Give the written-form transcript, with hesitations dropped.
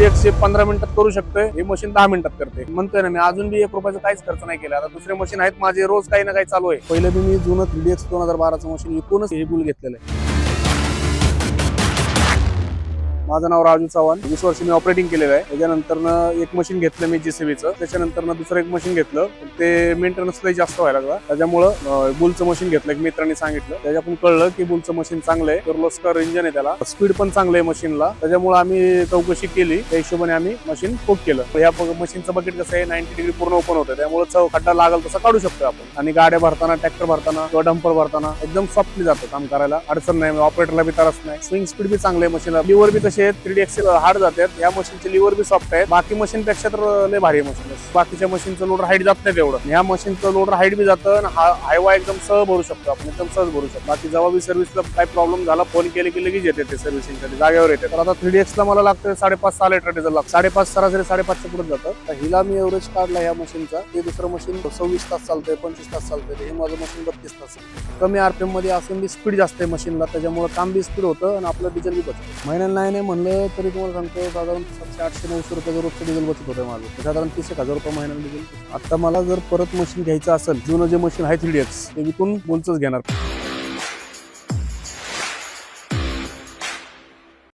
3DX 15 मिनिटात करू शकतोय, हे मशीन 10 मिनिटात करते. म्हणतोय ना मी, अजून बी 1 रुपयाचा काहीच खर्च नाही केला. आता दुसरे मशीन आहेत माझे, रोज काही ना काही चालू आहे. पहिले मी जुनं 3DX 2012चं मशीन विकूनच हे बुल घेतलेलं आहे. माझं नाव राजू चव्हाण. 20 वर्ष मी ऑपरेटिंग केलेलं आहे. त्याच्यानंतर एक मशीन घेतलं मी JCBचं. त्याच्यानंतर दुसरं एक मशीन घेतलं, ते मेंटेनन्स लई जास्त व्हायला लागला. त्याच्यामुळं बुलचं मशीन घेतलं, एक मित्रांनी सांगितलं. त्याच्यातून कळलं की बुलचं मशीन चांगलं आहे, किर्लोस्कर इंजन आहे, त्याला स्पीड पण चांगलं आहे मशीनला. त्याच्यामुळे आम्ही चौकशी केली, त्या हिशोबाने आम्ही मशीन बुक केलं. या मशीनचं बकेट कसं आहे, 90 डिग्री पूर्ण ओपन होतं, त्यामुळे खड्डा लागल तसं काढू शकतो आपण. आणि गाड्या भरताना, ट्रॅक्टर भरताना किंवा डंपर भरताना एकदम सॉफ्टली जातं काम करायला, अडचण नाही. ऑपरेटरला बी त्रास नाही. स्विंग स्पीड बी चांगलं आहे मशीनला. लिव्हर बी तसे 3DX हार्ड जातात, या मशीनचे लिव्हर बी सॉफ्ट आहे. बाकी मशीन पेक्षा तर लय भारी मशीन. बाकीच्या मशीनचं लोडर हाईट जात नाही तेवढं, ह्या मशीनचं लोडर हाईट बी जातं. हायवा एकदम सहज भरू शकतो आपण, एकदम सहज भरू शकतो. बाकी जेव्हा बी सर्व्हिसला काही प्रॉब्लेम झाला, फोन केले की लगेच येते ते सर्व्हिसिंगसाठी, जागेवर येते. तर आता 3DX ला मला लागतं 5.5-6 लिटर डिझेल लागतं. 5.5 सरासरी 5.5च्या पुढे जातं. तर हिला मी एव्हरेज काढला ह्या मशीनचा. ते दुसरं मशीन 26 तास चालतंय, 25 तास चालतंय. हे माझं मशीन 32 तास. कमी RPM मध्ये असून बी स्पीड जास्त आहे मशीनला, त्याच्यामुळे काम बी स्पीड होतं आणि आपलं डिझेल बी बचत. महिन्याला नाही म्हणलं तरी तुम्हाला सांगतो, साधारण 700-800-900 रुपये रोजचं डिझेल बचत होतं माझं. साधारण 30,000 रुपये महिन्याला डिझेल. आता मला जर परत मशीन घ्यायचं असेल, जुनं जे मशीन आहे 3DX, ते विकून बुलचंच घेणार.